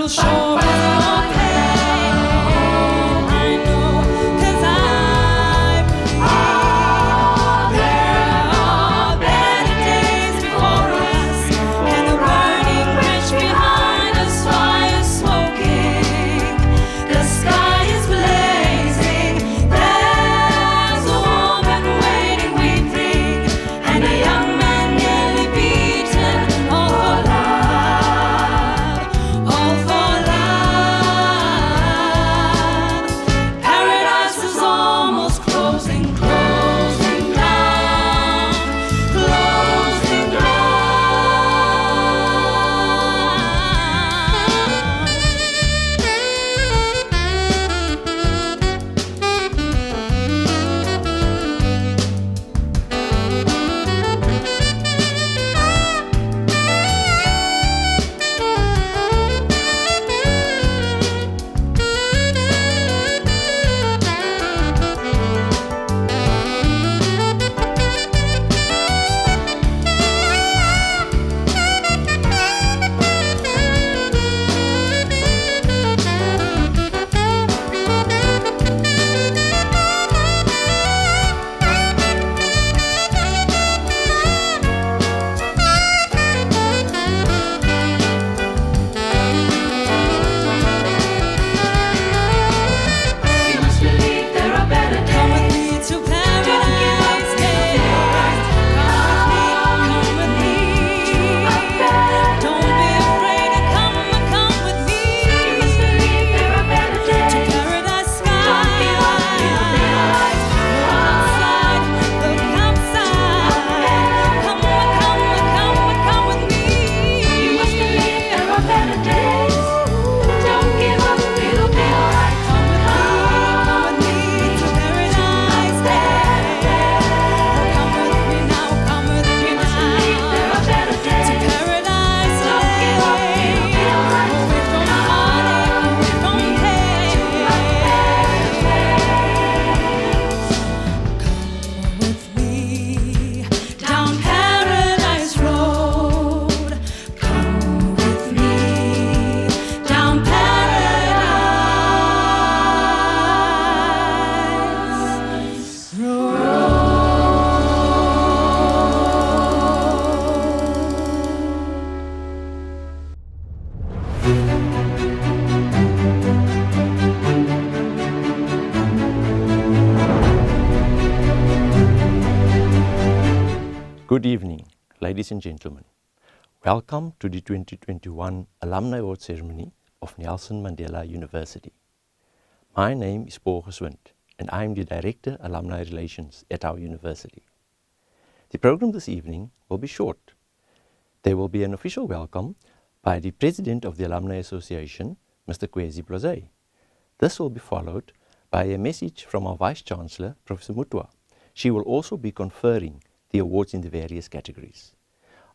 little short of your pain. I know, 'cause I believe there are better days before us, and the burning bridge behind us, fire smoking, the sky is blazing. There's a woman waiting, weeping, and a young man nearly beaten, all for love, all for love. Paradise is almost closing, closing down, closing down. You must believe there are better days. Come with me to paradise, come with me. Don't be afraid to come with me. You must believe there are better days. To paradise sky. Don't give up, you'll be alright. Outside, look outside. Come with me. You must believe there are better days. Don't give up, you'll be alright. Come with me to paradise. Come with me now, come with me now. You must believe there are better days. To paradise. Don't give up, you'll be alright. Away from heartache, away from pain. Come with me down Paradise Road. Come with me down Paradise Road. Good evening, ladies and gentlemen. Welcome to the 2021 Alumni Award Ceremony of Nelson Mandela University. My name is Paul Geswind, and I am the Director Alumni Relations at our university. The program this evening will be short. There will be an official welcome by the President of the Alumni Association, Mr. Kwesi Blase. This will be followed by a message from our Vice-Chancellor, Professor Mutwa. She will also be conferring the awards in the various categories.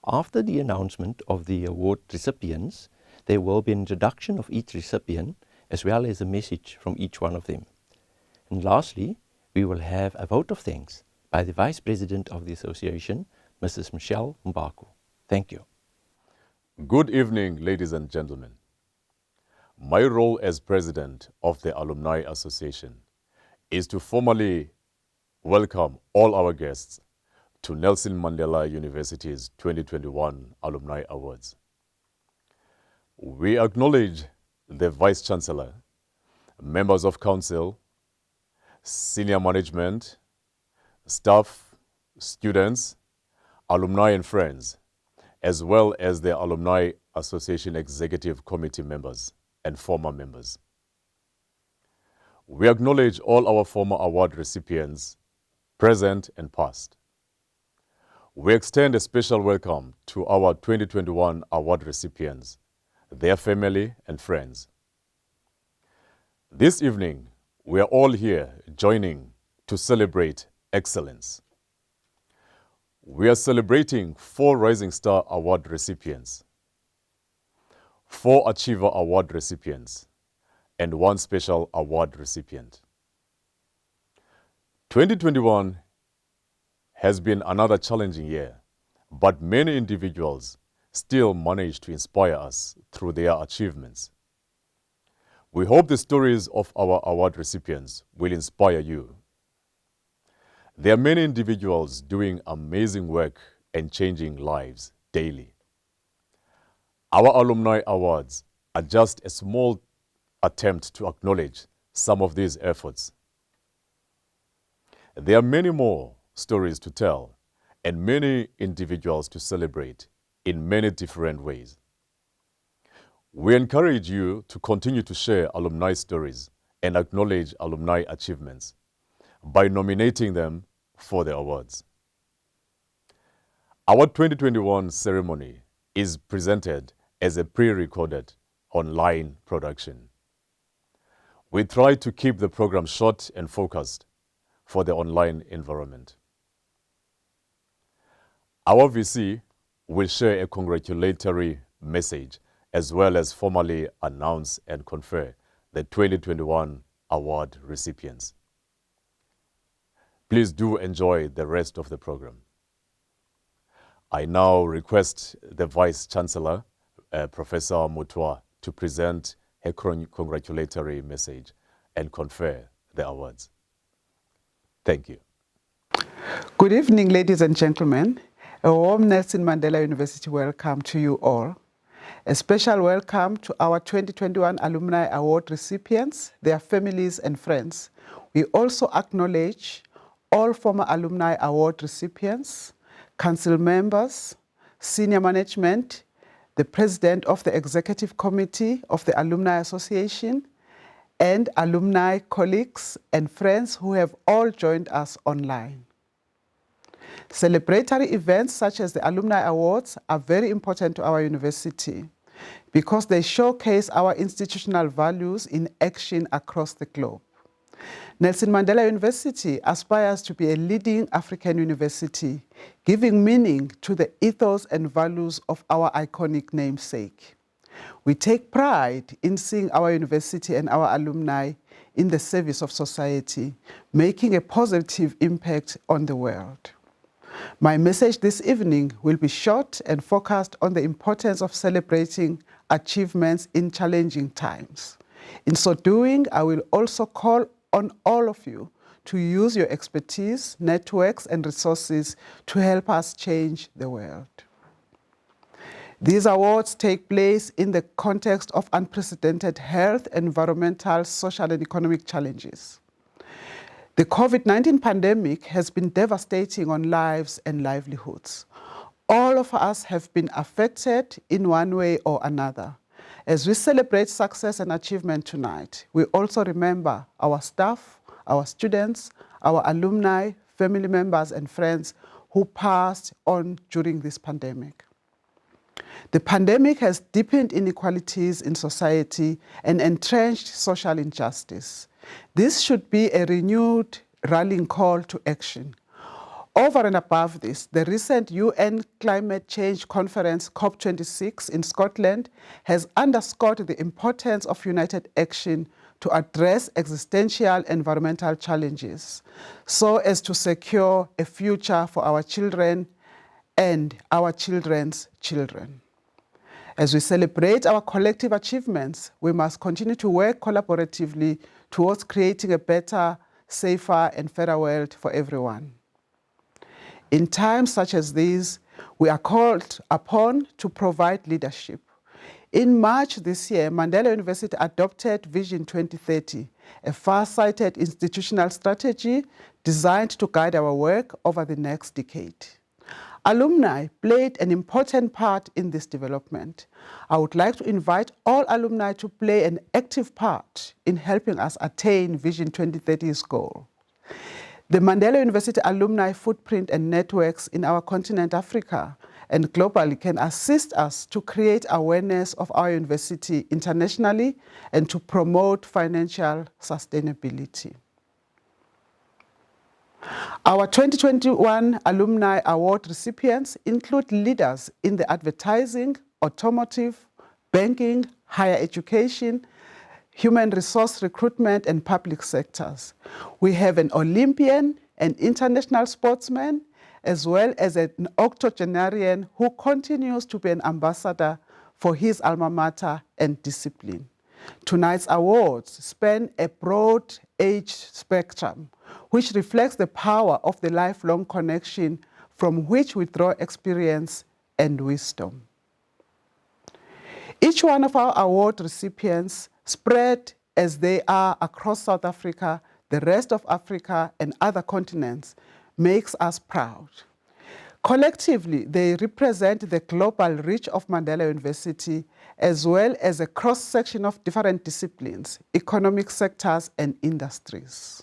After the announcement of the award recipients, there will be an introduction of each recipient as well as a message from each one of them. And lastly, we will have a vote of thanks by the Vice President of the Association, Mrs. Michelle Mbaku. Thank you. Good evening, ladies and gentlemen. My role as President of the Alumni Association is to formally welcome all our guests to Nelson Mandela University's 2021 Alumni Awards. We acknowledge the Vice-Chancellor, members of Council, senior management, staff, students, alumni and friends, as well as the Alumni Association Executive Committee members and former members. We acknowledge all our former award recipients, present and past. We extend a special welcome to our 2021 award recipients, their family and friends. This evening, we are all here joining to celebrate excellence. We are celebrating 4 Rising Star Award recipients, 4 Achiever Award recipients, and 1 Special Award recipient. 2021 has been another challenging year, but many individuals still manage to inspire us through their achievements. We hope the stories of our award recipients will inspire you. There are many individuals doing amazing work and changing lives daily. Our Alumni Awards are just a small attempt to acknowledge some of these efforts. There are many more stories to tell and many individuals to celebrate in many different ways. We encourage you to continue to share alumni stories and acknowledge alumni achievements by nominating them for the awards. Our 2021 ceremony is presented as a pre-recorded online production. We try to keep the program short and focused for the online environment. Our VC will share a congratulatory message as well as formally announce and confer the 2021 award recipients. Please do enjoy the rest of the program. I now request the Vice Chancellor, Professor Mutwa, to present her congratulatory message and confer the awards. Thank you. Good evening, ladies and gentlemen. A warm Nelson Mandela University welcome to you all. A special welcome to our 2021 Alumni Award recipients, their families and friends. We also acknowledge all former Alumni Award recipients, council members, senior management, the President of the Executive Committee of the Alumni Association, and alumni colleagues and friends who have all joined us online. Celebratory events such as the Alumni Awards are very important to our university because they showcase our institutional values in action across the globe. Nelson Mandela University aspires to be a leading African university, giving meaning to the ethos and values of our iconic namesake. We take pride in seeing our university and our alumni in the service of society, making a positive impact on the world. My message this evening will be short and focused on the importance of celebrating achievements in challenging times. In so doing, I will also call on all of you to use your expertise, networks, and resources to help us change the world. These awards take place in the context of unprecedented health, environmental, social, and economic challenges. The COVID-19 pandemic has been devastating on lives and livelihoods. All of us have been affected in one way or another. As we celebrate success and achievement tonight, we also remember our staff, our students, our alumni, family members, and friends who passed on during this pandemic. The pandemic has deepened inequalities in society and entrenched social injustice. This should be a renewed rallying call to action. Over and above this, the recent UN Climate Change Conference, COP26 in Scotland, has underscored the importance of united action to address existential environmental challenges so as to secure a future for our children and our children's children. As we celebrate our collective achievements, we must continue to work collaboratively towards creating a better, safer, and fairer world for everyone. In times such as these, we are called upon to provide leadership. In March this year, Mandela University adopted Vision 2030, a far-sighted institutional strategy designed to guide our work over the next decade. Alumni played an important part in this development. I would like to invite all alumni to play an active part in helping us attain Vision 2030's goal. The Mandela University alumni footprint and networks in our continent, Africa, and globally can assist us to create awareness of our university internationally and to promote financial sustainability. Our 2021 Alumni Award recipients include leaders in the advertising, automotive, banking, higher education, human resource recruitment, and public sectors. We have an Olympian, an international sportsman, as well as an octogenarian who continues to be an ambassador for his alma mater and discipline. Tonight's awards span a broad age spectrum, which reflects the power of the lifelong connection from which we draw experience and wisdom. Each one of our award recipients, spread as they are across South Africa, the rest of Africa, and other continents, makes us proud. Collectively, they represent the global reach of Mandela University, as well as a cross-section of different disciplines, economic sectors, and industries.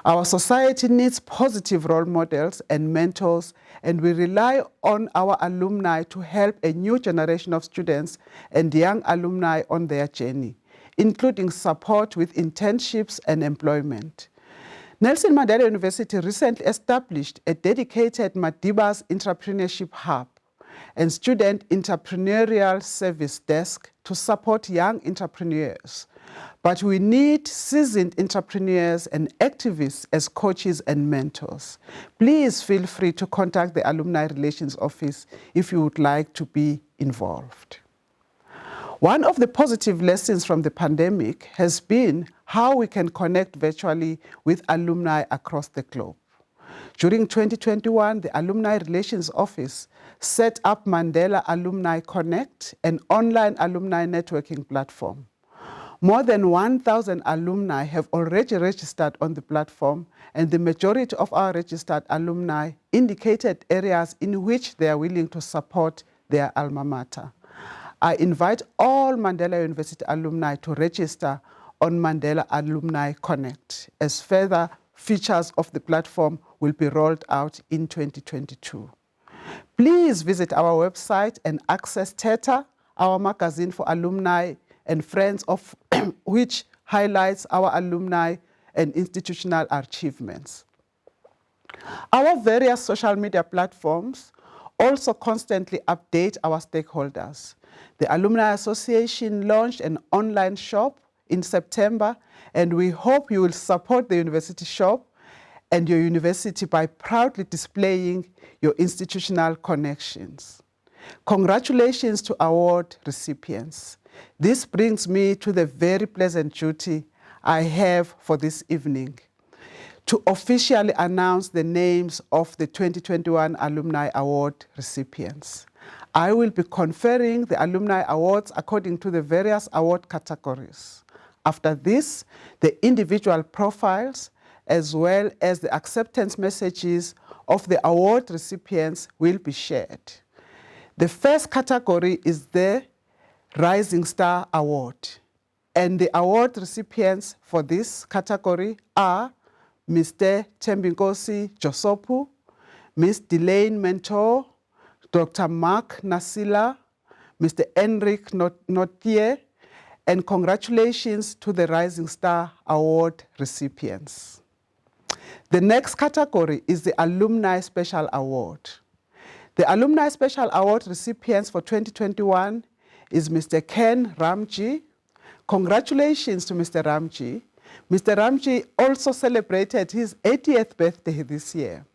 Our society needs positive role models and mentors, and we rely on our alumni to help a new generation of students and young alumni on their journey, including support with internships and employment. Nelson Mandela University recently established a dedicated Madiba's Entrepreneurship Hub and Student Entrepreneurial Service Desk to support young entrepreneurs. But we need seasoned entrepreneurs and activists as coaches and mentors. Please feel free to contact the Alumni Relations Office if you would like to be involved. One of the positive lessons from the pandemic has been how we can connect virtually with alumni across the globe. During 2021, the Alumni Relations Office set up Mandela Alumni Connect, an online alumni networking platform. More than 1,000 alumni have already registered on the platform, and the majority of our registered alumni indicated areas in which they are willing to support their alma mater. I invite all Mandela University alumni to register on Mandela Alumni Connect, as further features of the platform will be rolled out in 2022. Please visit our website and access Theta, our magazine for alumni and friends of which highlights our alumni and institutional achievements. Our various social media platforms also constantly update our stakeholders. The Alumni Association launched an online shop in September, and we hope you will support the university shop and your university by proudly displaying your institutional connections. Congratulations to award recipients. This brings me to the very pleasant duty I have for this evening, to officially announce the names of the 2021 Alumni Award recipients. I will be conferring the Alumni Awards according to the various award categories. After this, the individual profiles, as well as the acceptance messages of the award recipients, will be shared. The first category is the Rising Star Award, and the award recipients for this category are Mr. Tembinkosi Josopu, Ms. Delane Mentor, Dr. Mark Nasila, Mr. Enric Notier, and congratulations to the Rising Star Award recipients. The next category is the Alumni Special Award. The Alumni Special Award recipients for 2021 is Mr. Ken Ramji. Congratulations to Mr. Ramji. Mr. Ramji also celebrated his 80th birthday this year.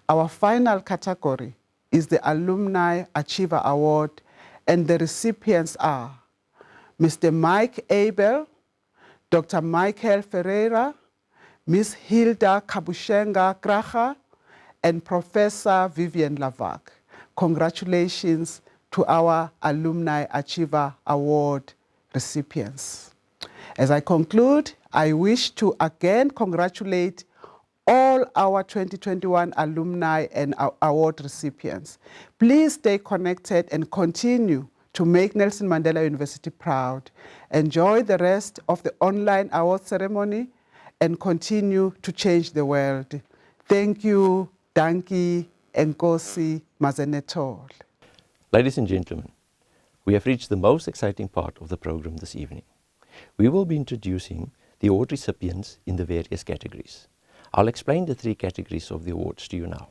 Our final category is the Alumni Achiever Award, and the recipients are Mr. Mike Abel, Dr. Michael Ferriea, Ms. Hilda Kabushenga Gracha, and Professor Vivian Lavak. Congratulations to our Alumni Achiever Award recipients. As I conclude, I wish to again congratulate all our 2021 alumni and award recipients. Please stay connected and continue to make Nelson Mandela University proud. Enjoy the rest of the online award ceremony and continue to change the world. Thank you, Danki, Nkosi, Mazenetol. Ladies and gentlemen, we have reached the most exciting part of the program this evening. We will be introducing the award recipients in the various categories. I'll explain the three categories of the awards to you now.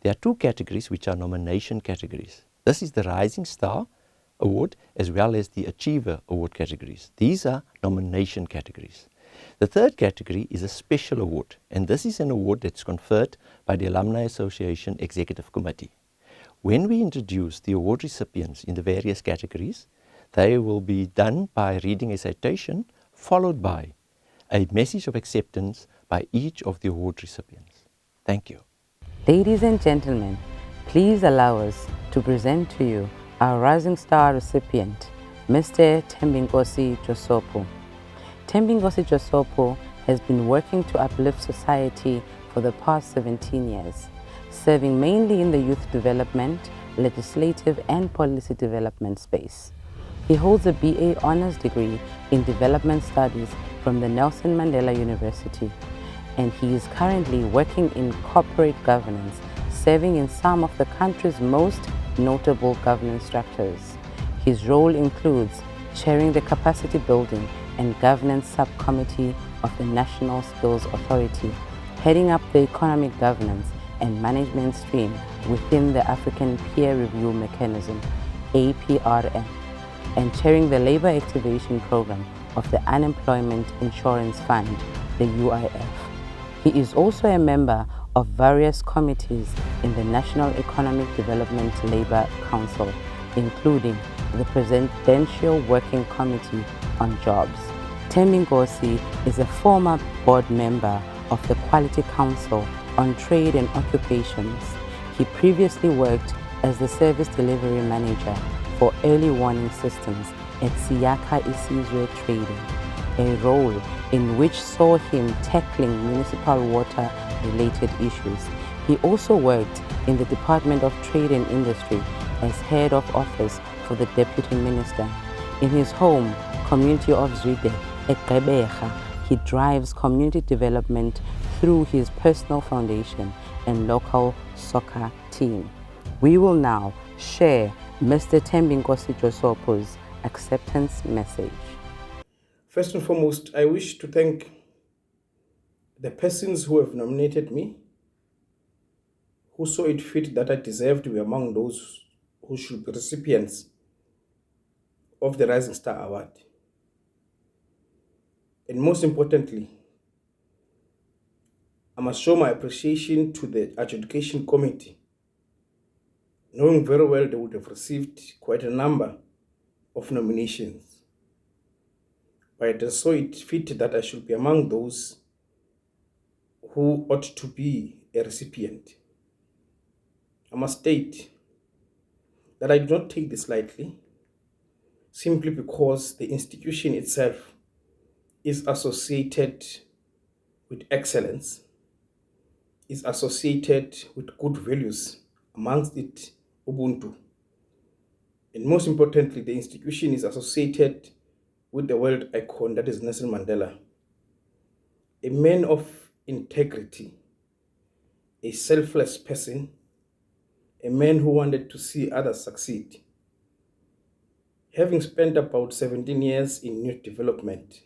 There are two categories which are nomination categories. This is the Rising Star Award as well as the Achiever Award categories. These are nomination categories. The third category is a special award, and this is an award that's conferred by the Alumni Association Executive Committee. When we introduce the award recipients in the various categories, They will be done by reading a citation, followed by a message of acceptance by each of the award recipients. Thank you. Ladies and gentlemen, please allow us to present to you our Rising Star recipient, Mr. Thembinkosi Josopo. Thembinkosi Josopo has been working to uplift society for the past 17 years, serving mainly in the youth development, legislative and policy development space. He holds a BA Honours degree in Development Studies from the Nelson Mandela University, and he is currently working in corporate governance, serving in some of the country's most notable governance structures. His role includes chairing the Capacity Building and Governance Subcommittee of the National Skills Authority, heading up the Economic Governance and Management stream within the African Peer Review Mechanism, APRM, and chairing the Labour Activation Program of the Unemployment Insurance Fund, the UIF. He is also a member of various committees in the National Economic Development Labour Council, including the Presidential Working Committee on Jobs. Thembinkosi is a former board member of the Quality Council on Trade and Occupations. He previously worked as the Service Delivery Manager for Early Warning Systems at Siyaka Isizwe Trading, a role in which saw him tackling municipal water-related issues. He also worked in the Department of Trade and Industry as Head of Office for the Deputy Minister. In his home community of Zwide at Gqeberha, he drives community development through his personal foundation and local soccer team. We will now share Mr. Thembinkosi Josopo's acceptance message. First and foremost, I wish to thank the persons who have nominated me, who saw it fit that I deserve to be among those who should be recipients of the Rising Star Award. And most importantly, I must show my appreciation to the Adjudication Committee, knowing very well they would have received quite a number of nominations. But I saw it fit that I should be among those who ought to be a recipient. I must state that I do not take this lightly, simply because the institution itself is associated with excellence, is associated with good values, amongst it Ubuntu. And most importantly, the institution is associated with the world icon that is Nelson Mandela, a man of integrity, a selfless person, a man who wanted to see others succeed. Having spent about 17 years in youth development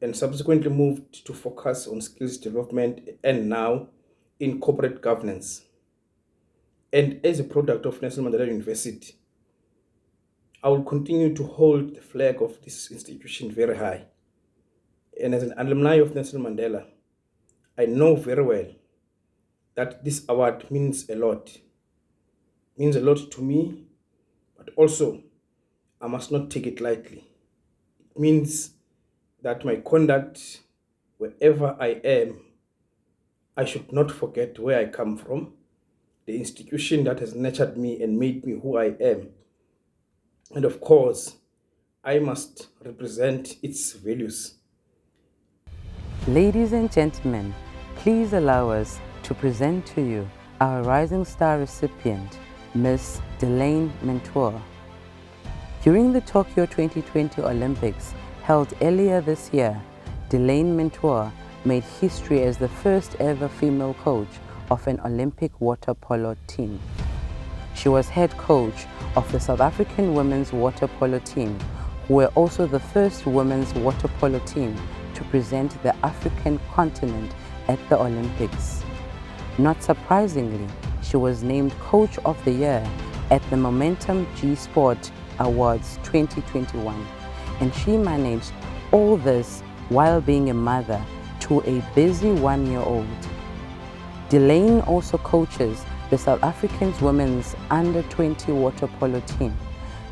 and subsequently moved to focus on skills development and now in corporate governance, and as a product of Nelson Mandela University, I will continue to hold the flag of this institution very high. And as an alumni of Nelson Mandela, I know very well that this award means a lot. It means a lot to me, but also I must not take it lightly. It means that my conduct, wherever I am, I should not forget where I come from, the institution that has nurtured me and made me who I am. And of course, I must represent its values. Ladies and gentlemen, please allow us to present to you our Rising Star recipient, Ms. Delane Mentor. During the Tokyo 2020 Olympics held earlier this year, Delane Mentor made history as the first ever female coach of an Olympic water polo team. She was head coach of the South African women's water polo team, who were also the first women's water polo team to present the African continent at the Olympics. Not surprisingly, she was named Coach of the Year at the Momentum G Sport Awards 2021, and she managed all this while being a mother to a busy 1-year-old. Delane also coaches the South African women's under-20 water polo team,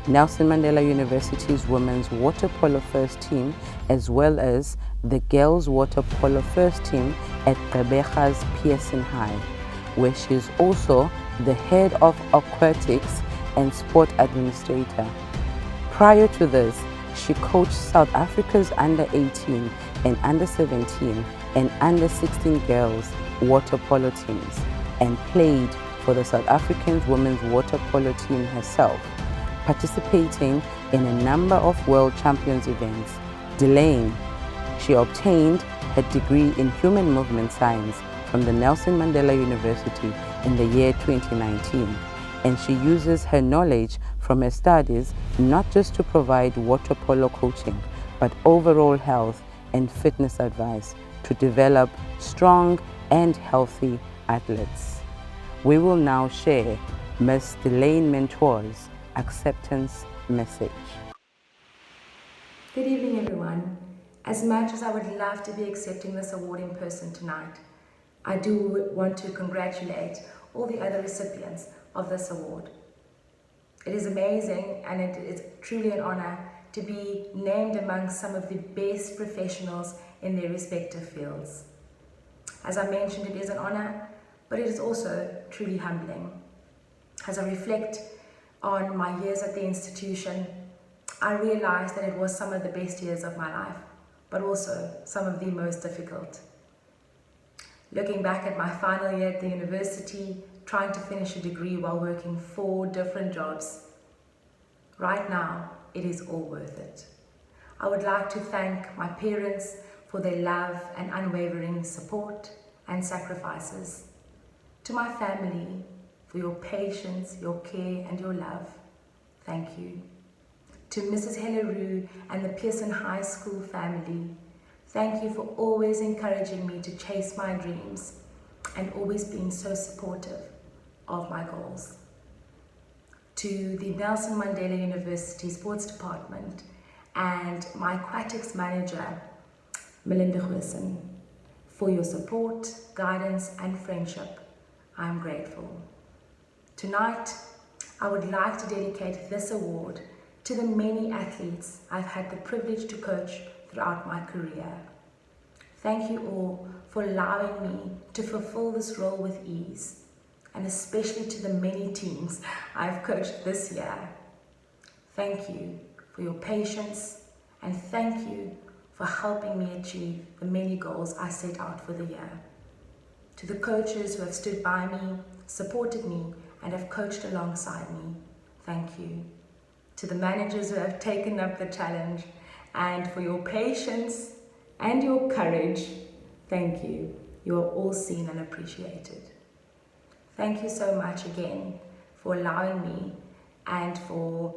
Nelson Mandela University's women's water polo first team, as well as the girls' water polo first team at Gqeberha's Pearson High, where she is also the head of aquatics and sport administrator. Prior to this, she coached South Africa's under-18 and under-17 and under-16 girls water polo teams, and played for the South African women's water polo team herself, participating in a number of world champions events. Delaying, she obtained her degree in human movement science from the Nelson Mandela University in the year 2019, and she uses her knowledge from her studies not just to provide water polo coaching, but overall health and fitness advice to develop strong and healthy athletes. We will now share Ms. Delane Mentor's acceptance message. Good evening, everyone. As much as I would love to be accepting this award in person tonight, I do want to congratulate all the other recipients of this award. It is amazing, and it is truly an honor to be named among some of the best professionals in their respective fields. As I mentioned, it is an honor, but it is also truly humbling. As I reflect on my years at the institution, I realized that it was some of the best years of my life, but also some of the most difficult. Looking back at my final year at the university, trying to finish a degree while working 4 different jobs, right now, it is all worth it. I would like to thank my parents for their love and unwavering support and sacrifices. To my family, for your patience, your care, and your love, thank you. To Mrs. Helleroo and the Pearson High School family, thank you for always encouraging me to chase my dreams and always being so supportive of my goals. To the Nelson Mandela University Sports Department and my aquatics manager, Melinda Goosen, for your support, guidance, and friendship. I am grateful. Tonight, I would like to dedicate this award to the many athletes I've had the privilege to coach throughout my career. Thank you all for allowing me to fulfill this role with ease, and especially to the many teams I've coached this year. Thank you for your patience, and thank you for helping me achieve the many goals I set out for the year. To the coaches who have stood by me, supported me, and have coached alongside me, thank you. To the managers who have taken up the challenge, and for your patience and your courage, thank you. You are all seen and appreciated. Thank you so much again for allowing me and for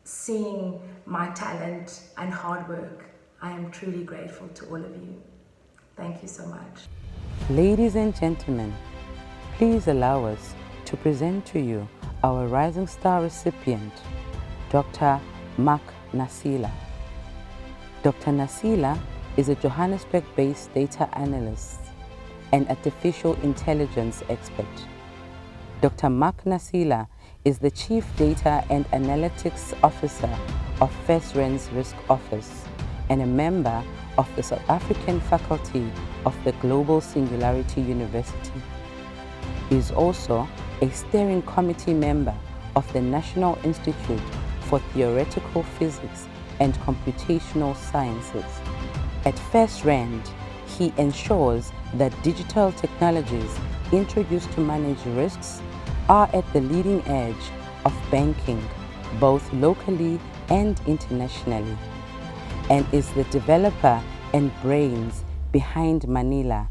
seeing my talent and hard work. I am truly grateful to all of you. Thank you so much. Ladies and gentlemen, please allow us to present to you our Rising Star recipient, Dr. Mark Nasila. Dr. Nasila is a Johannesburg-based data analyst and artificial intelligence expert. Dr. Mark Nasila is the Chief Data and Analytics Officer of FirstRand's Risk Office and a member of the South African faculty of the Global Singularity University. He is also a steering committee member of the National Institute for Theoretical Physics and Computational Sciences. At FirstRand, he ensures that digital technologies introduced to manage risks are at the leading edge of banking, both locally and internationally, and is the developer and brains behind Manila,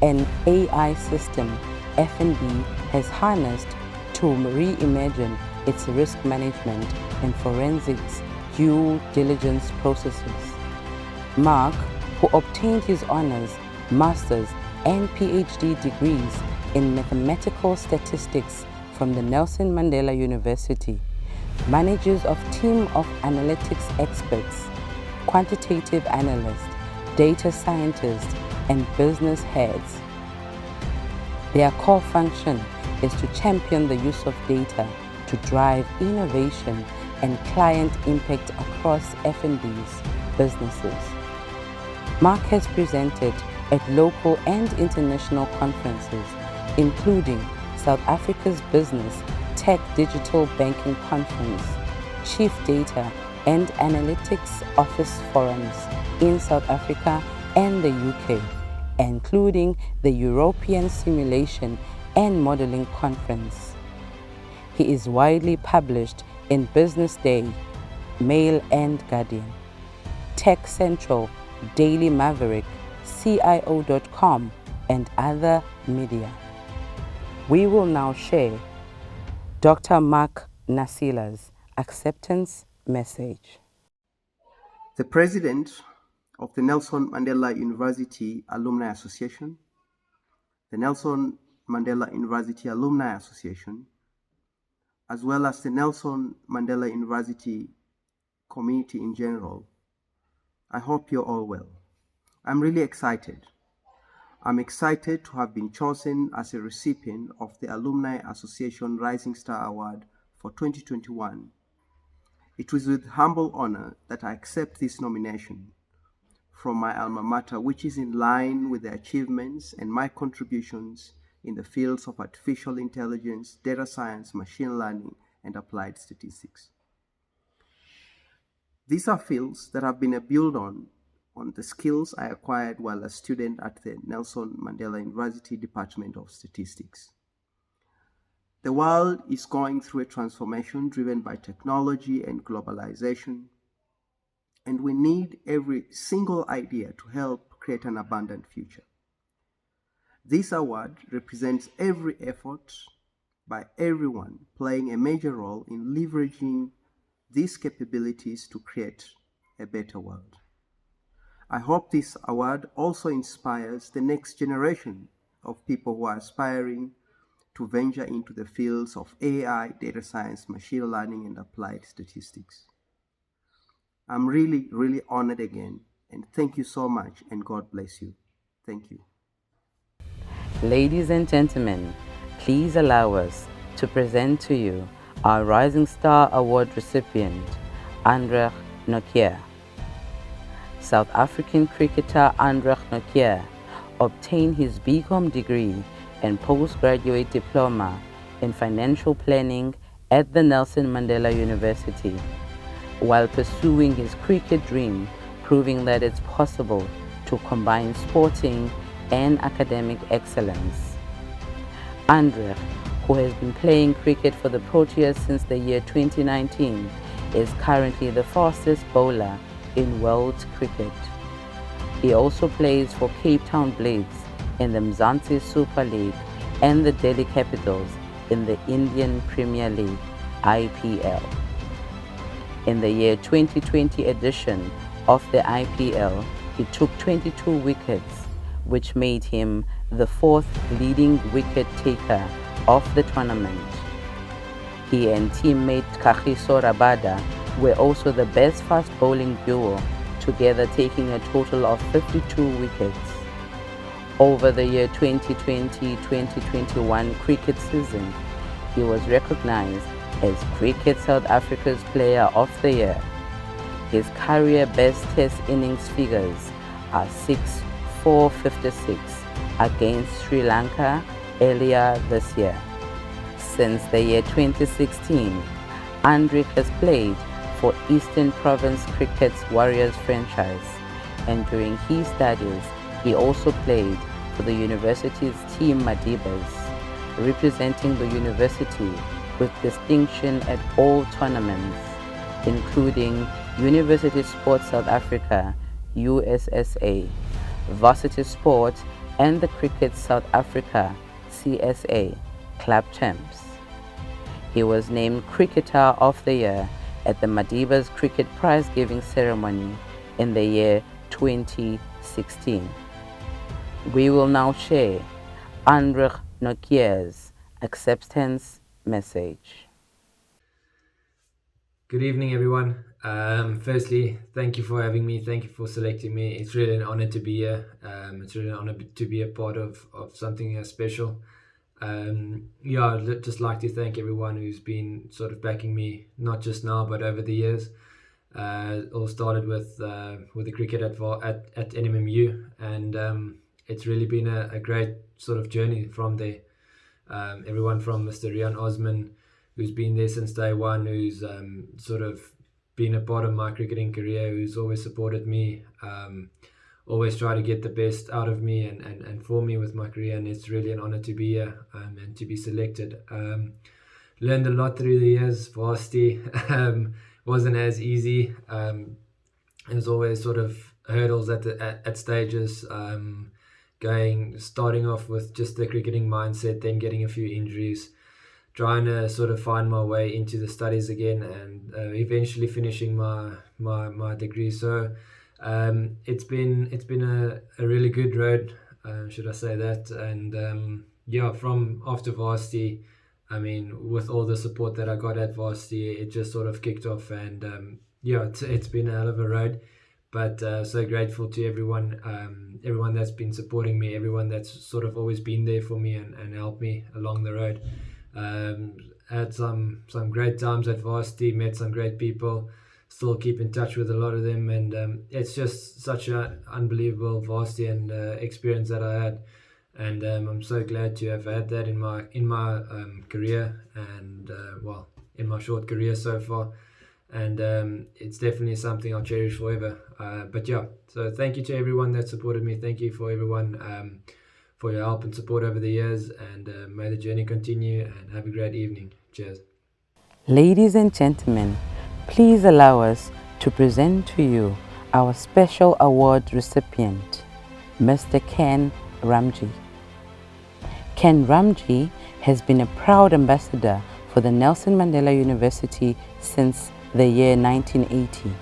an AI system FNB has harnessed to reimagine its risk management and forensics due diligence processes. Mark, who obtained his honors, master's, and PhD degrees in mathematical statistics from the Nelson Mandela University, manages a team of analytics experts, quantitative analysts, data scientists, and business heads. Their core function is to champion the use of data to drive innovation and client impact across F&B's businesses. Mark has presented at local and international conferences, including South Africa's Business Tech Digital Banking Conference, Chief Data and Analytics Office forums in South Africa and the UK, including the European Simulation and Modeling Conference. He is widely published in Business Day, Mail and Guardian, Tech Central, Daily Maverick, CIO.com, and other media. We will now share Dr. Mark Nasila's acceptance message. The President of the Nelson Mandela University Alumni Association, the Nelson Mandela University Alumni Association, as well as the Nelson Mandela University community in general, I hope you're all well. I'm really excited. I'm excited to have been chosen as a recipient of the Alumni Association Rising Star Award for 2021. It was with humble honor that I accept this nomination from my alma mater, which is in line with the achievements and my contributions in the fields of artificial intelligence, data science, machine learning, and applied statistics. These are fields that have been a build on the skills I acquired while a student at the Nelson Mandela University Department of Statistics. The world is going through a transformation driven by technology and globalization, and we need every single idea to help create an abundant future. This award represents every effort by everyone playing a major role in leveraging these capabilities to create a better world. I hope this award also inspires the next generation of people who are aspiring to venture into the fields of AI, data science, machine learning, and applied statistics. I'm really, really honored again, and thank you so much, and God bless you. Thank you. Ladies and gentlemen, please allow us to present to you our Rising Star Award recipient, André Nokia. South African cricketer André Nokia obtained his BCom degree and postgraduate diploma in financial planning at the Nelson Mandela University, while pursuing his cricket dream, proving that it's possible to combine sporting and academic excellence. André, who has been playing cricket for the Proteas since the year 2019, is currently the fastest bowler in world cricket. He also plays for Cape Town Blades in the Mzansi Super League and the Delhi Capitals in the Indian Premier League, IPL. In the year 2020 edition of the IPL, he took 22 wickets, which made him the fourth leading wicket taker of the tournament. He and teammate Kagiso Rabada were also the best fast bowling duo, together taking a total of 52 wickets. Over the year 2020-2021 cricket season, he was recognized as Cricket South Africa's Player of the Year. His career best test innings figures are 6-4-56 against Sri Lanka earlier this year. Since the year 2016, André has played for Eastern Province Cricket's Warriors franchise, and during his studies, he also played for the university's Team Madibas, representing the university with distinction at all tournaments, including University Sports South Africa, USSA, Varsity Sport, and the Cricket South Africa, CSA, Club Champs. He was named Cricketer of the Year at the Madibas Cricket Prize Giving Ceremony in the year 2016. We will now share André Nokia's acceptance message. Good evening, everyone. Firstly, thank you for having me. Thank you for selecting me. It's really an honor to be here. It's really an honor to be a part of something special. Yeah, I'd just like to thank everyone who's been sort of backing me, not just now, but over the years. All started with the cricket at NMMU, and it's really been a great sort of journey from there. Everyone from Mr. Rian Osman, who's been there since day one, who's sort of been a part of my cricketing career, who's always supported me, always tried to get the best out of me and for me with my career, and it's really an honor to be here and to be selected. Learned a lot through the years. Varsity wasn't as easy. There's always sort of hurdles at stages. Starting off with just the cricketing mindset, then getting a few injuries, trying to sort of find my way into the studies again, and eventually finishing my degree. So it's been a really good road, should I say that? And yeah, from after varsity, I mean, with all the support that I got at varsity, it just sort of kicked off, and yeah, it's been a hell of a road. But so grateful to everyone that's been supporting me, everyone that's sort of always been there for me and helped me along the road. Had some great times at varsity, met some great people, still keep in touch with a lot of them, and it's just such an unbelievable varsity and experience that I had. And I'm so glad to have had that in my career, and well, in my short career so far. And it's definitely something I'll cherish forever. But yeah, so thank you to everyone that supported me. Thank you for everyone for your help and support over the years, and may the journey continue, and have a great evening. Cheers. Ladies and gentlemen, please allow us to present to you our special award recipient, Mr. Ken Ramji. Ken Ramji has been a proud ambassador for the Nelson Mandela University since the year 1980.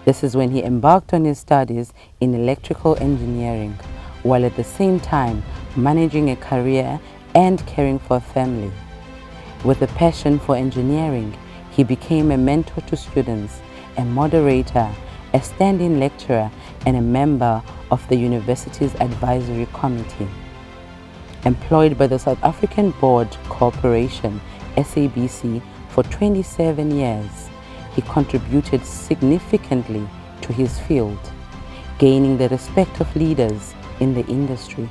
This is when he embarked on his studies in electrical engineering, while at the same time managing a career and caring for a family. With a passion for engineering, he became a mentor to students, a moderator, a stand-in lecturer, and a member of the university's advisory committee. Employed by the South African Board Corporation, SABC, for 27 years, he contributed significantly to his field, gaining the respect of leaders in the industry.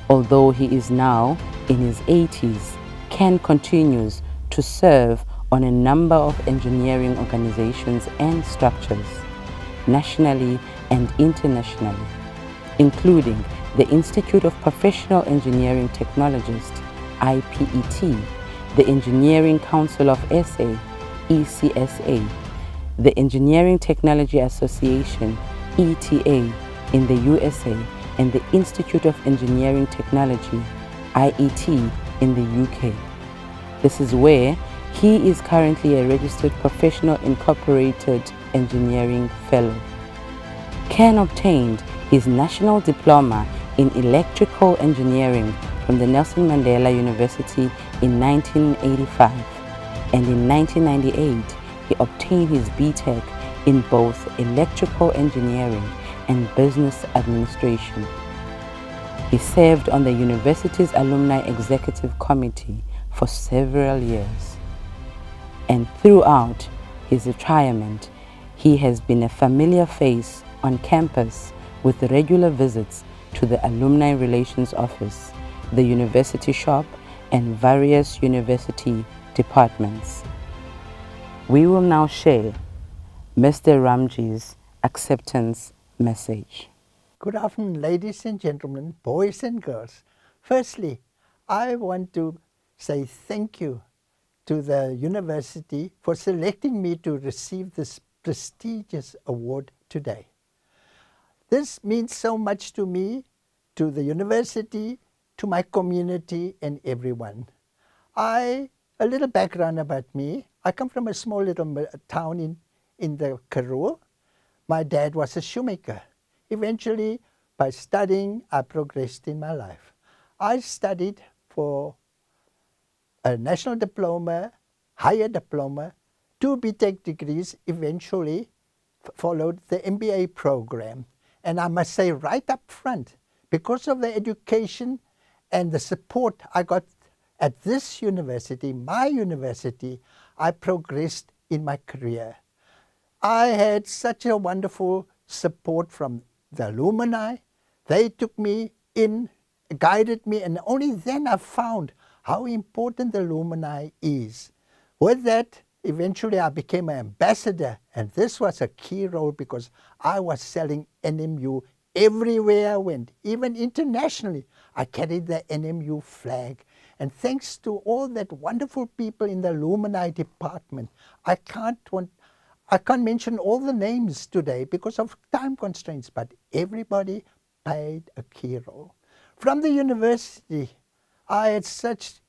Although he is now in his 80s, Ken continues to serve on a number of engineering organizations and structures, nationally and internationally, including the Institute of Professional Engineering Technologists, IPET, the Engineering Council of SA, ECSA, the Engineering Technology Association, ETA, in the USA, and the Institute of Engineering Technology, IET, in the UK. This is where he is currently a registered professional incorporated engineering fellow. Ken obtained his national diploma in electrical engineering from the Nelson Mandela University in 1985, and in 1998 he obtained his BTech in both electrical engineering and business administration. He served on the university's Alumni Executive Committee for several years, and throughout his retirement, he has been a familiar face on campus with regular visits to the Alumni Relations Office, the University Shop, and various university departments. We will now share Mr. Ramji's acceptance message. Good afternoon, ladies and gentlemen, boys and girls. Firstly, I want to say thank you to the university for selecting me to receive this prestigious award today. This means so much to me, to the university, to my community, and everyone. A little background about me. I come from a small little town in the Karoo. My dad was a shoemaker. Eventually, by studying, I progressed in my life. I studied for a national diploma, higher diploma, 2 BTech degrees, eventually followed the MBA program. And I must say right up front, because of the education and the support I got at this university, my university, I progressed in my career. I had such a wonderful support from the alumni. They took me in, guided me, and only then I found how important the alumni is. With that, eventually I became an ambassador, and this was a key role because I was selling NMU everywhere I went, even internationally. I carried the NMU flag. And thanks to all that wonderful people in the alumni department, I can't mention all the names today because of time constraints, but everybody played a key role. From the university, I had such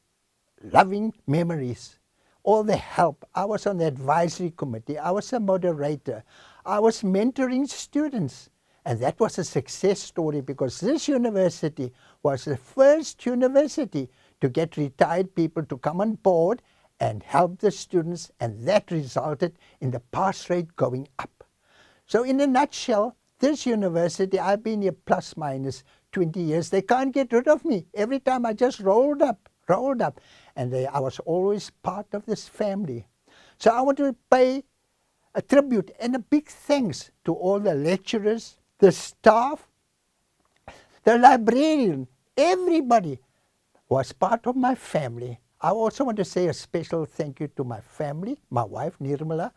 loving memories. All the help. I was on the advisory committee. I was a moderator. I was mentoring students. And that was a success story because this university was the first university to get retired people to come on board and help the students, and that resulted in the pass rate going up. So in a nutshell, this university, I've been here plus minus 20 years. They can't get rid of me. Every time I just rolled up. And I was always part of this family. So I want to pay a tribute and a big thanks to all the lecturers, the staff, the librarian, everybody was part of my family. I also want to say a special thank you to my family, my wife Nirmala,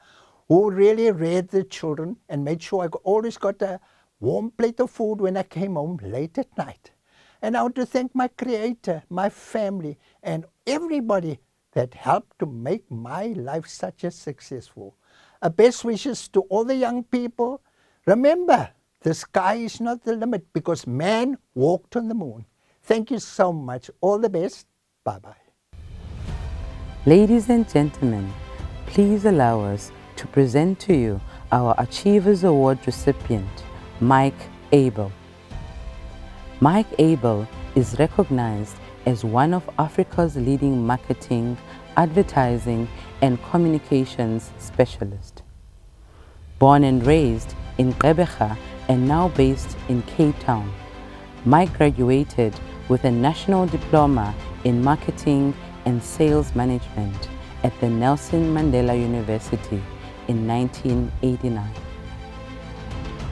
who really reared the children and made sure I always got a warm plate of food when I came home late at night. And I want to thank my creator, my family, and everybody that helped to make my life such a successful. Best wishes to all the young people. Remember, the sky is not the limit because man walked on the moon. Thank you so much. All the best. Bye-bye. Ladies and gentlemen, please allow us to present to you our Achievers Award recipient, Mike Abel. Mike Abel is recognized as one of Africa's leading marketing, advertising, and communications specialists. Born and raised in Gqeberha and now based in Cape Town, Mike graduated with a national diploma in marketing and sales management at the Nelson Mandela University in 1989.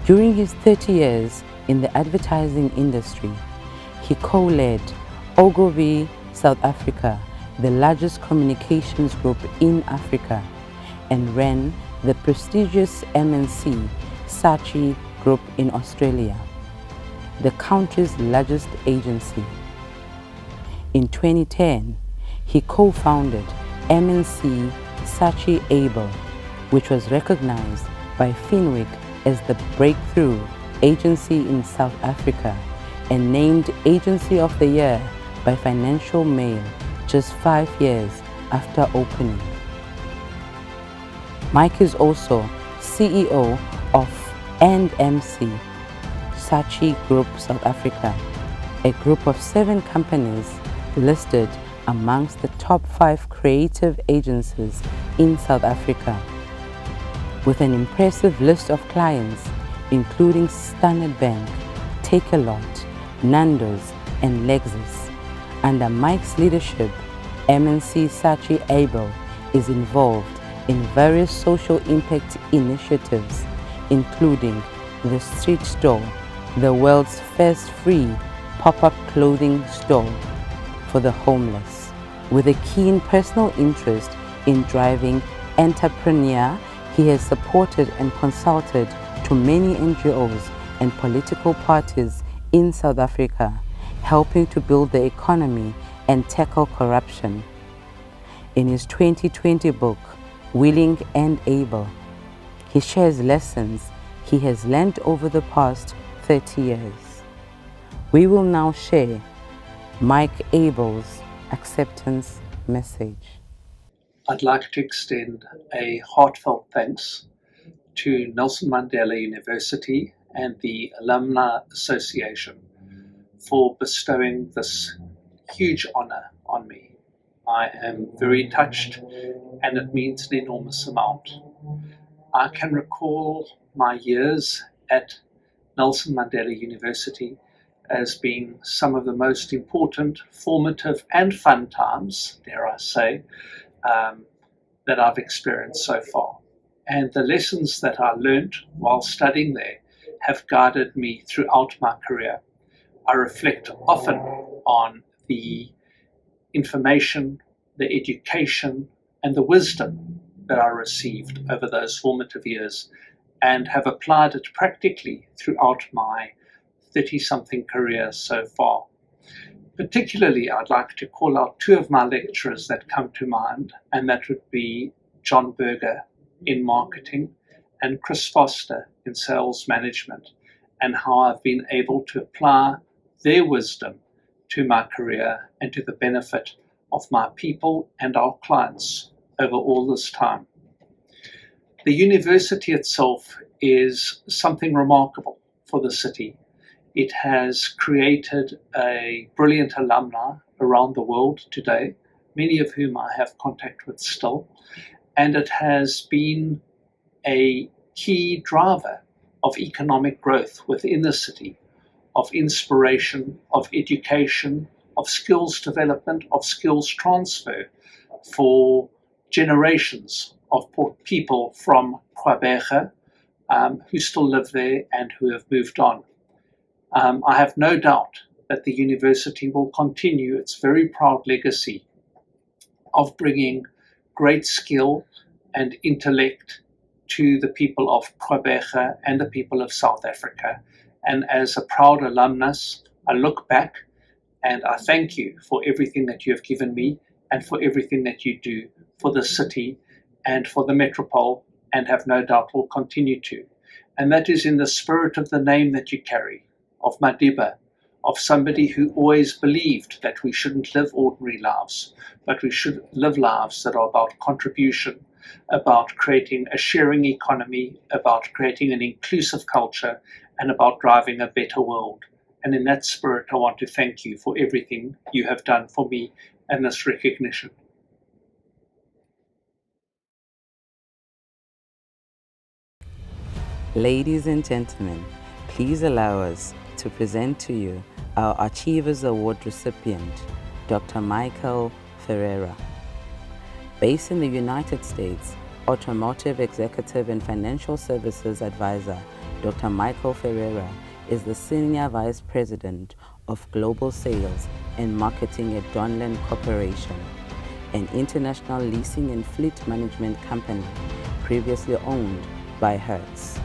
During his 30 years in the advertising industry, he co-led Ogilvy South Africa, the largest communications group in Africa, and ran the prestigious MNC Saatchi Group in Australia, the country's largest agency. In 2010, he co-founded MNC Saatchi Abel, which was recognized by Finwick as the breakthrough agency in South Africa and named Agency of the Year by Financial Mail just 5 years after opening. Mike is also CEO of &MC Saatchi Group South Africa, a group of 7 companies listed amongst the top 5 creative agencies in South Africa, with an impressive list of clients including Standard Bank, Takealot, Nando's, and Lexus. Under Mike's leadership, MNC Saatchi Abel is involved in various social impact initiatives, including the Street Store, the world's first free pop-up clothing store for the homeless. With a keen personal interest in driving entrepreneur, he has supported and consulted to many NGOs and political parties in South Africa, helping to build the economy and tackle corruption. In his 2020 book, Willing and Able, he shares lessons he has learned over the past 30 years. We will now share Mike Abel's acceptance message. I'd like to extend a heartfelt thanks to Nelson Mandela University and the Alumni Association for bestowing this huge honor on me. I am very touched and it means an enormous amount. I can recall my years at Nelson Mandela University as being some of the most important, formative and fun times, dare I say, that I've experienced so far. And the lessons that I learned while studying there have guided me throughout my career. I reflect often on the information, the education, and the wisdom that I received over those formative years and have applied it practically throughout my 30-something career so far. Particularly, I'd like to call out two of my lecturers that come to mind, and that would be John Berger in marketing and Chris Foster in sales management, and how I've been able to apply their wisdom to my career and to the benefit of my people and our clients over all this time. The university itself is something remarkable for the city. It has created a brilliant alumni around the world today, many of whom I have contact with still, and it has been a key driver of economic growth within the city, of inspiration, of education, of skills development, of skills transfer for generations of people from Quebec who still live there and who have moved on. I have no doubt that the university will continue its very proud legacy of bringing great skill and intellect to the people of Quebec and the people of South Africa. And as a proud alumnus, I look back and I thank you for everything that you have given me and for everything that you do for the city and for the metropole, and have no doubt will continue to. And that is in the spirit of the name that you carry, of Madiba, of somebody who always believed that we shouldn't live ordinary lives, but we should live lives that are about contribution, about creating a sharing economy, about creating an inclusive culture, and about driving a better world. And in that spirit, I want to thank you for everything you have done for me and this recognition. Ladies and gentlemen, please allow us to present to you our Achievers Award recipient, Dr. Michael Ferriea. Based in the United States, automotive executive and financial services advisor, Dr. Michael Ferriea is the Senior Vice President of Global Sales and Marketing at Donlen Corporation, an international leasing and fleet management company previously owned by Hertz.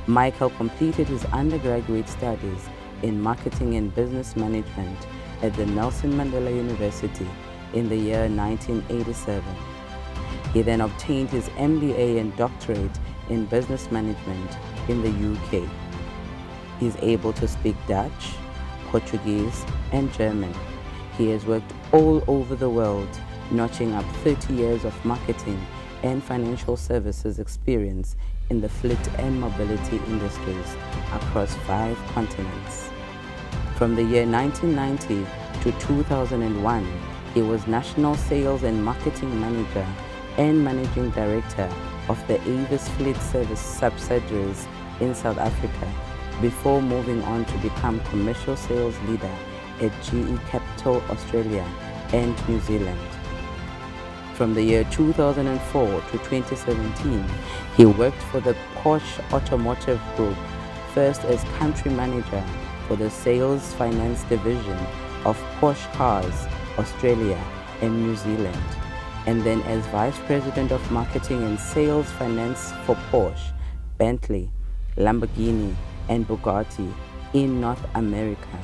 Michael completed his undergraduate studies in marketing and business management at the Nelson Mandela University in the year 1987. He then obtained his MBA and doctorate in business management in the UK. He's able to speak Dutch, Portuguese, and German. He has worked all over the world, notching up 30 years of marketing and financial services experience in the fleet and mobility industries across 5 continents. From the year 1990 to 2001, he was National Sales and Marketing Manager and Managing Director of the Avis Fleet Service subsidiaries in South Africa, before moving on to become Commercial Sales Leader at GE Capital Australia and New Zealand. From the year 2004 to 2017, he worked for the Porsche Automotive Group, first as Country Manager for the Sales Finance Division of Porsche Cars, Australia and New Zealand, and then as Vice President of Marketing and Sales Finance for Porsche, Bentley, Lamborghini and Bugatti in North America.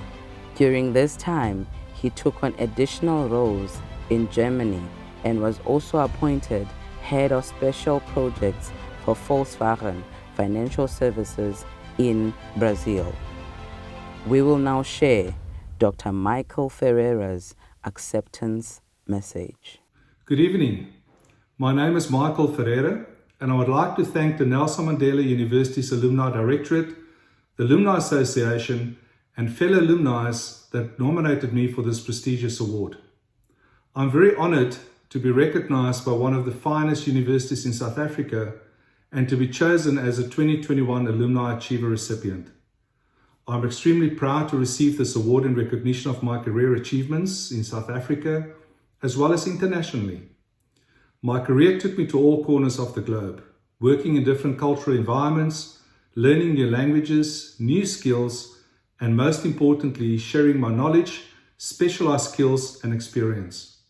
During this time, he took on additional roles in Germany and was also appointed Head of Special Projects for Volkswagen Financial Services in Brazil. We will now share Dr. Michael Ferriea's acceptance message. Good evening. My name is Michael Ferriea, and I would like to thank the Nelson Mandela University's Alumni Directorate, the Alumni Association, and fellow alumni that nominated me for this prestigious award. I'm very honored to be recognized by one of the finest universities in South Africa and to be chosen as a 2021 Alumni Achiever recipient. I'm extremely proud to receive this award in recognition of my career achievements in South Africa, as well as internationally. My career took me to all corners of the globe, working in different cultural environments, learning new languages, new skills, and most importantly, sharing my knowledge, specialized skills, and experience.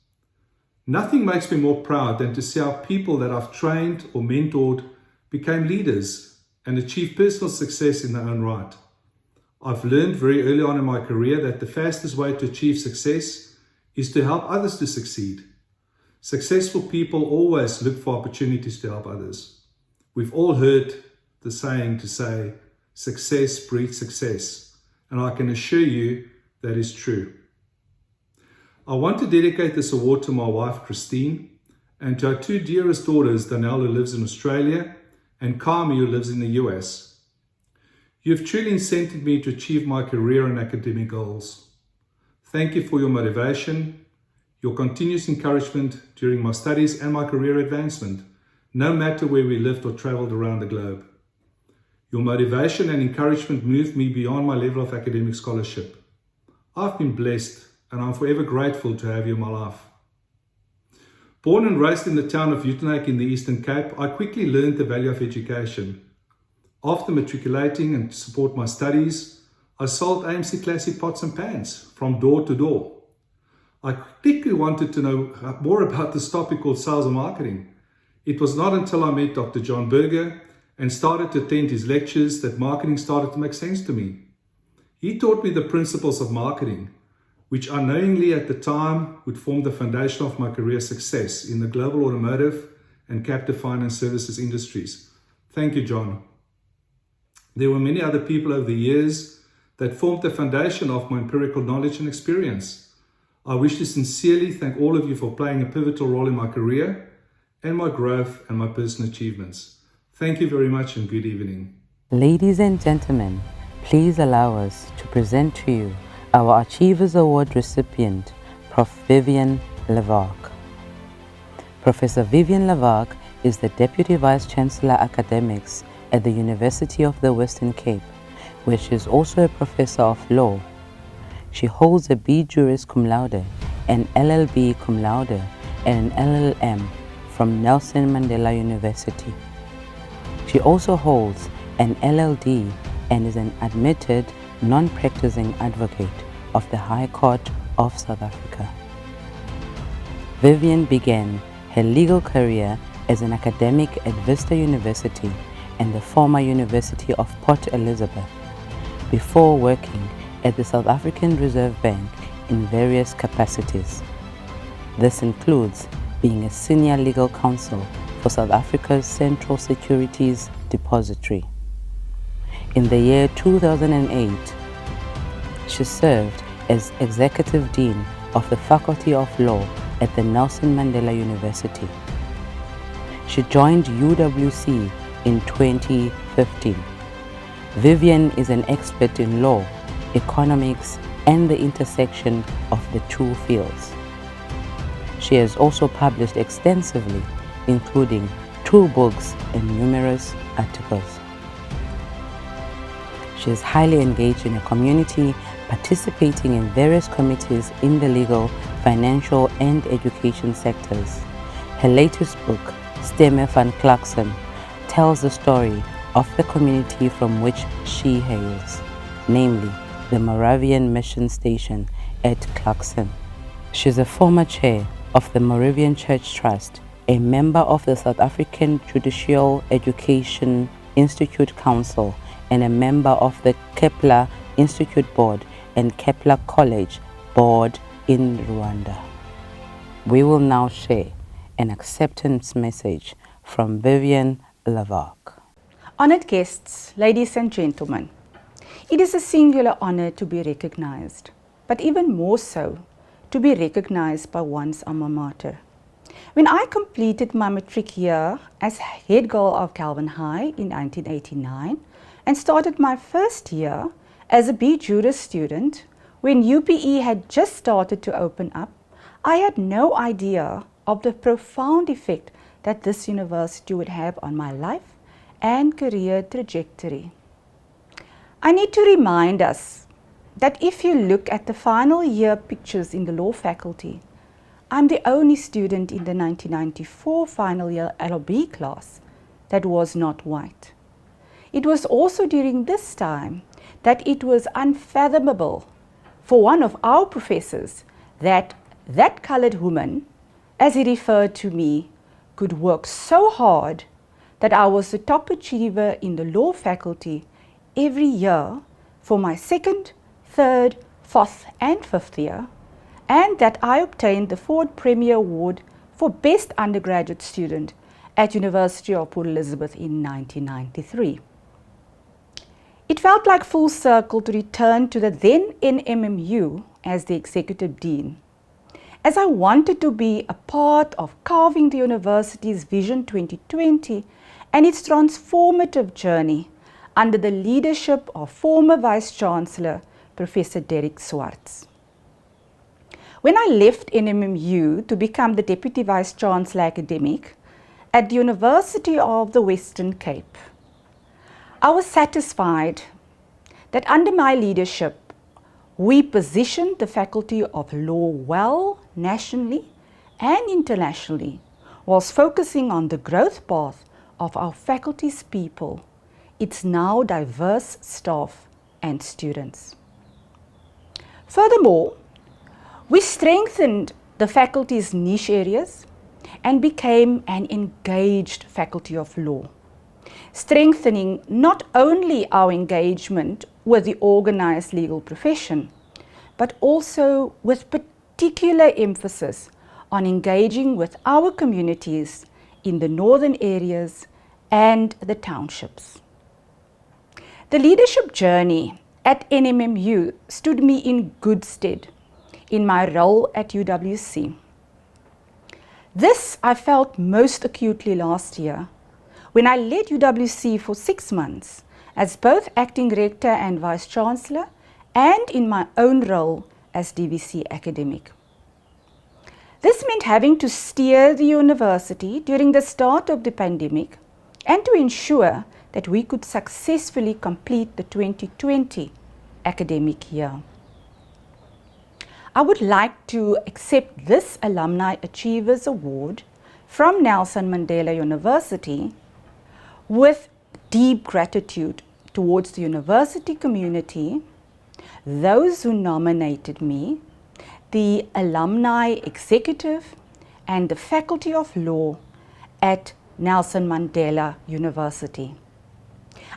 Nothing makes me more proud than to see how people that I've trained or mentored became leaders and achieved personal success in their own right. I've learned very early on in my career that the fastest way to achieve success is to help others to succeed. Successful people always look for opportunities to help others. We've all heard the saying to say, success breeds success, and I can assure you that is true. I want to dedicate this award to my wife, Christine, and to our two dearest daughters, Danielle, who lives in Australia, and Kami, who lives in the US. You've truly incentivized me to achieve my career and academic goals. Thank you for your motivation, your continuous encouragement during my studies and my career advancement, no matter where we lived or traveled around the globe. Your motivation and encouragement moved me beyond my level of academic scholarship. I've been blessed, and I'm forever grateful to have you in my life. Born and raised in the town of Uitenhage in the Eastern Cape, I quickly learned the value of education. After matriculating and to support my studies, I sold AMC Classic pots and pans from door to door. I quickly wanted to know more about this topic called sales and marketing. It was not until I met Dr. John Berger and started to attend his lectures that marketing started to make sense to me. He taught me the principles of marketing, which unknowingly at the time would form the foundation of my career success in the global automotive and captive finance services industries. Thank you, John. There were many other people over the years that formed the foundation of my empirical knowledge and experience. I wish to sincerely thank all of you for playing a pivotal role in my career and my growth and my personal achievements. Thank you very much and good evening. Ladies and gentlemen, please allow us to present to you our Achievers Award recipient, Prof. Vivian Levark. Professor Vivian Levark is the Deputy Vice Chancellor Academics at the University of the Western Cape, where she is also a Professor of Law. She holds a B. Juris Cum Laude, an LLB Cum Laude, and an LLM from Nelson Mandela University. She also holds an LLD and is an admitted non-practicing advocate of the High Court of South Africa. Vivian began her legal career as an academic at Vista University and the former University of Port Elizabeth, before working at the South African Reserve Bank in various capacities. This includes being a senior legal counsel for South Africa's Central Securities Depository. In the year 2008, she served as Executive Dean of the Faculty of Law at the Nelson Mandela University. She joined UWC in 2015. Vivian is an expert in law, economics, and the intersection of the two fields. She has also published extensively, including 2 books and numerous articles. She is highly engaged in the community, participating in various committees in the legal, financial, and education sectors. Her latest book, Stemme van Clarkson, tells the story of the community from which she hails, namely the Moravian Mission Station at Clarkson. She is a former chair of the Moravian Church Trust, a member of the South African Judicial Education Institute Council, and a member of the Kepler Institute Board and Kepler College Board in Rwanda. We will now share an acceptance message from Vivian Levark. Honored guests, ladies and gentlemen, it is a singular honor to be recognized, but even more so, to be recognized by one's alma mater. When I completed my matric year as head girl of Calvin High in 1989 and started my first year as a B. Juris student when UPE had just started to open up, I had no idea of the profound effect that this university would have on my life and career trajectory. I need to remind us that if you look at the final year pictures in the law faculty, I'm the only student in the 1994 final year LLB class that was not white. It was also during this time that it was unfathomable for one of our professors that colored woman, as he referred to me, could work so hard that I was the top achiever in the law faculty every year for my second, third, fourth and fifth year, and that I obtained the Ford Premier Award for Best Undergraduate Student at University of Port Elizabeth in 1993. It felt like full circle to return to the then NMMU as the Executive Dean, as I wanted to be a part of carving the university's Vision 2020 and its transformative journey under the leadership of former Vice-Chancellor Professor Derek Swartz. When I left NMMU to become the Deputy Vice-Chancellor Academic at the University of the Western Cape, I was satisfied that under my leadership, we positioned the Faculty of Law well nationally and internationally, whilst focusing on the growth path of our faculty's people, its now diverse staff and students. Furthermore, we strengthened the faculty's niche areas and became an engaged Faculty of Law, strengthening not only our engagement with the organized legal profession, but also with particular emphasis on engaging with our communities in the northern areas and the townships. The leadership journey at NMMU stood me in good stead in my role at UWC. This I felt most acutely last year when I led UWC for 6 months as both acting rector and vice-chancellor, and in my own role as DVC academic. This meant having to steer the university during the start of the pandemic and to ensure that we could successfully complete the 2020 academic year. I would like to accept this Alumni Achievers Award from Nelson Mandela University with deep gratitude towards the university community, those who nominated me, the alumni executive, and the Faculty of Law at Nelson Mandela University.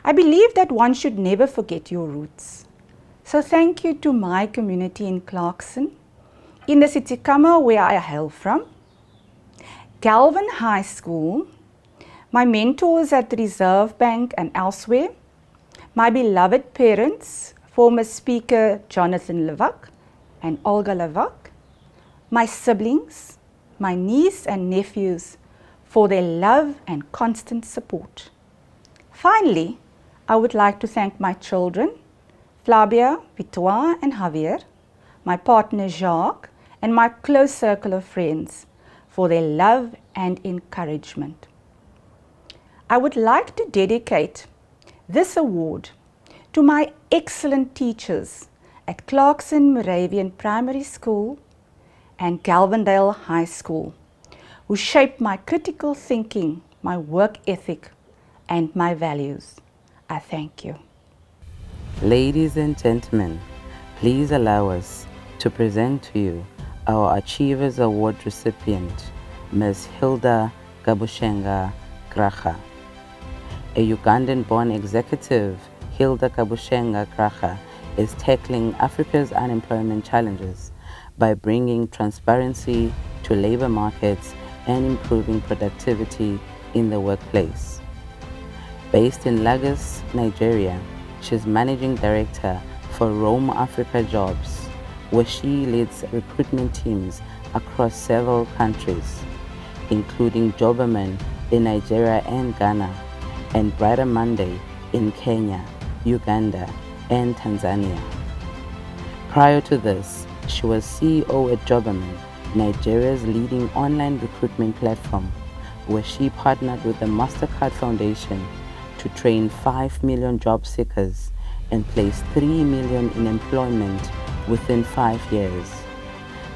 I believe that one should never forget your roots. So thank you to my community in Clarkson, in the Sitikama where I hail from, Galvin High School, my mentors at the Reserve Bank and elsewhere, my beloved parents, former Speaker Jonathan Levak and Olga Levak, my siblings, my niece and nephews for their love and constant support. Finally, I would like to thank my children, Flavia, Victoire and Javier, my partner Jacques, and my close circle of friends for their love and encouragement. I would like to dedicate this award to my excellent teachers at Clarkson Moravian Primary School and Galvindale High School, who shaped my critical thinking, my work ethic, and my values. I thank you. Ladies and gentlemen, please allow us to present to you our Achievers Award recipient, Ms. Hilda Kabushenga Kracha. A Ugandan-born executive, Hilda Kabushenga Kracha is tackling Africa's unemployment challenges by bringing transparency to labor markets and improving productivity in the workplace. Based in Lagos, Nigeria, she's managing director for Rome Africa Jobs, where she leads recruitment teams across several countries, including Joberman in Nigeria and Ghana, and Brighter Monday in Kenya, Uganda, and Tanzania. Prior to this, she was CEO at Joberman, Nigeria's leading online recruitment platform, where she partnered with the MasterCard Foundation to train 5 million job seekers and placed 3 million in employment within 5 years.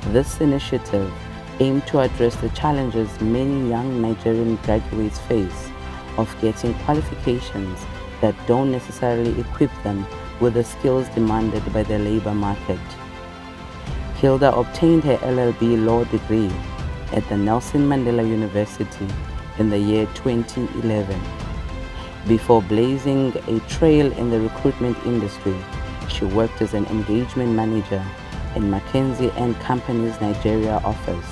This initiative aimed to address the challenges many young Nigerian graduates face of getting qualifications that don't necessarily equip them with the skills demanded by the labor market. Hilda obtained her LLB law degree at the Nelson Mandela University in the year 2011. Before blazing a trail in the recruitment industry, she worked as an engagement manager in McKinsey & Company's Nigeria office,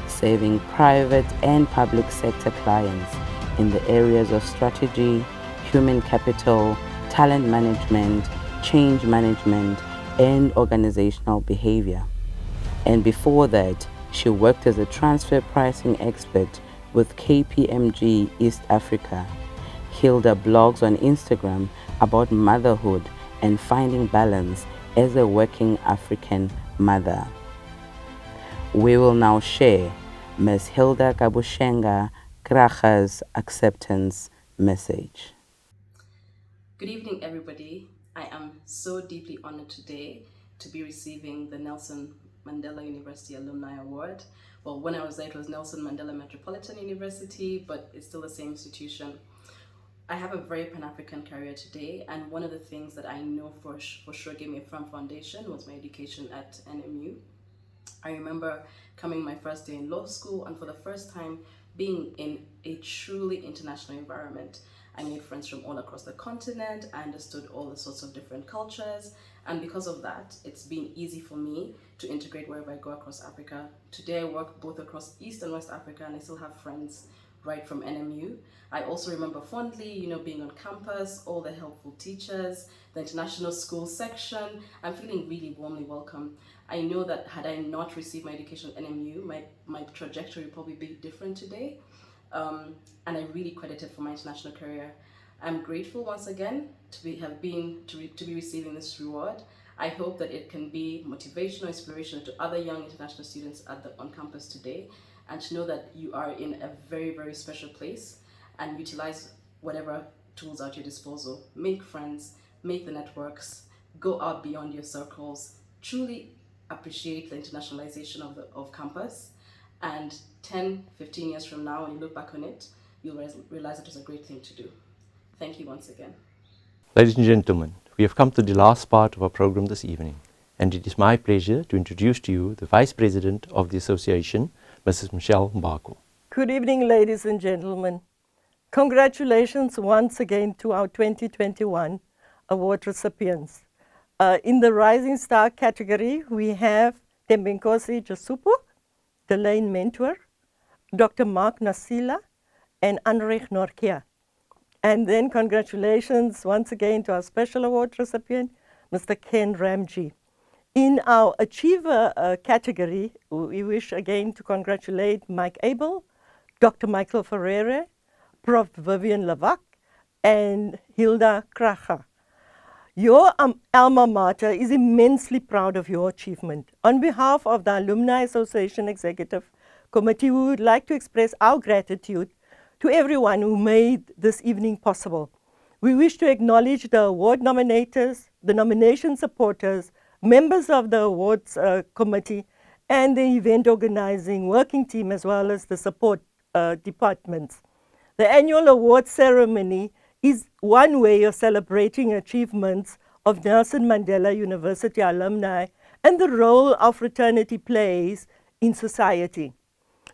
serving private and public sector clients in the areas of strategy, human capital, talent management, change management, and organizational behavior. And before that, she worked as a transfer pricing expert with KPMG East Africa. Hilda blogs on Instagram about motherhood and finding balance as a working African mother. We will now share Ms. Hilda Kabushenga Kracha's acceptance message. Good evening, everybody. I am so deeply honored today to be receiving the Nelson Mandela University Alumni Award. Well, when I was there, it was Nelson Mandela Metropolitan University, but it's still the same institution. I have a very Pan-African career today, and one of the things that I know for sure gave me a firm foundation was my education at NMU. I remember coming my first day in law school, and for the first time being in a truly international environment. I made friends from all across the continent. I understood all the sorts of different cultures, and because of that, it's been easy for me to integrate wherever I go across Africa. Today I work both across East and West Africa, and I still have friends right from NMU. I also remember fondly, being on campus, all the helpful teachers, the international school section. I'm feeling really warmly welcome. I know that had I not received my education at NMU, my trajectory would probably be different today. And I really credit it for my international career. I'm grateful once again to be receiving this reward. I hope that it can be motivational, inspirational to other young international students on campus today, and to know that you are in a very, very special place, and utilize whatever tools at your disposal. Make friends, make the networks, go out beyond your circles, truly appreciate the internationalization of campus, and 10, 15 years from now, when you look back on it, you'll realize it was a great thing to do. Thank you once again. Ladies and gentlemen, we have come to the last part of our program this evening, and it is my pleasure to introduce to you the Vice President of the Association, Mrs. Michelle Mbako. Good evening, ladies and gentlemen. Congratulations once again to our 2021 award recipients. In the Rising Star category, we have Tembinkosi Jasupu, the Lane Mentor, Dr. Mark Nasila, and Anrich Norkia. And then congratulations once again to our special award recipient, Mr. Ken Ramji. In our Achiever category, we wish again to congratulate Mike Abel, Dr. Michael Ferriea, Prof. Vivian Lavac, and Hilda Kracha. Your alma mater is immensely proud of your achievement. On behalf of the Alumni Association Executive Committee, we would like to express our gratitude to everyone who made this evening possible. We wish to acknowledge the award nominators, the nomination supporters, members of the awards committee, and the event organizing working team, as well as the support departments. The annual award ceremony is one way of celebrating achievements of Nelson Mandela University alumni and the role our fraternity plays in society.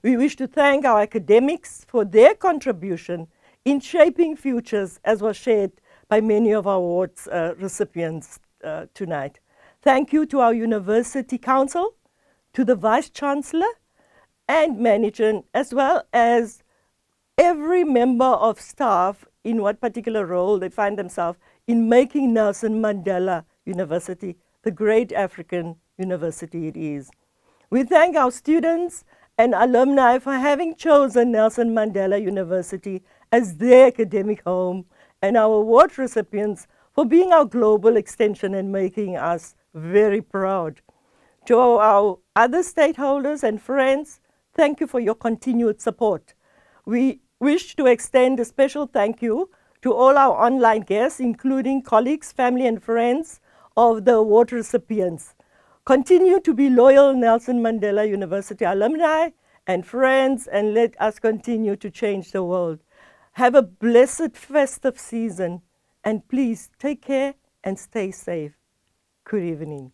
We wish to thank our academics for their contribution in shaping futures, as was shared by many of our awards recipients tonight. Thank you to our University Council, to the Vice Chancellor and Management, as well as every member of staff in what particular role they find themselves in making Nelson Mandela University the great African university it is. We thank our students and alumni for having chosen Nelson Mandela University as their academic home, and our award recipients for being our global extension and making us very proud. To our other stakeholders and friends, thank you for your continued support. We wish to extend a special thank you to all our online guests, including colleagues, family, and friends of the award recipients. Continue to be loyal Nelson Mandela University alumni and friends, and let us continue to change the world. Have a blessed festive season, and please take care and stay safe. Good evening.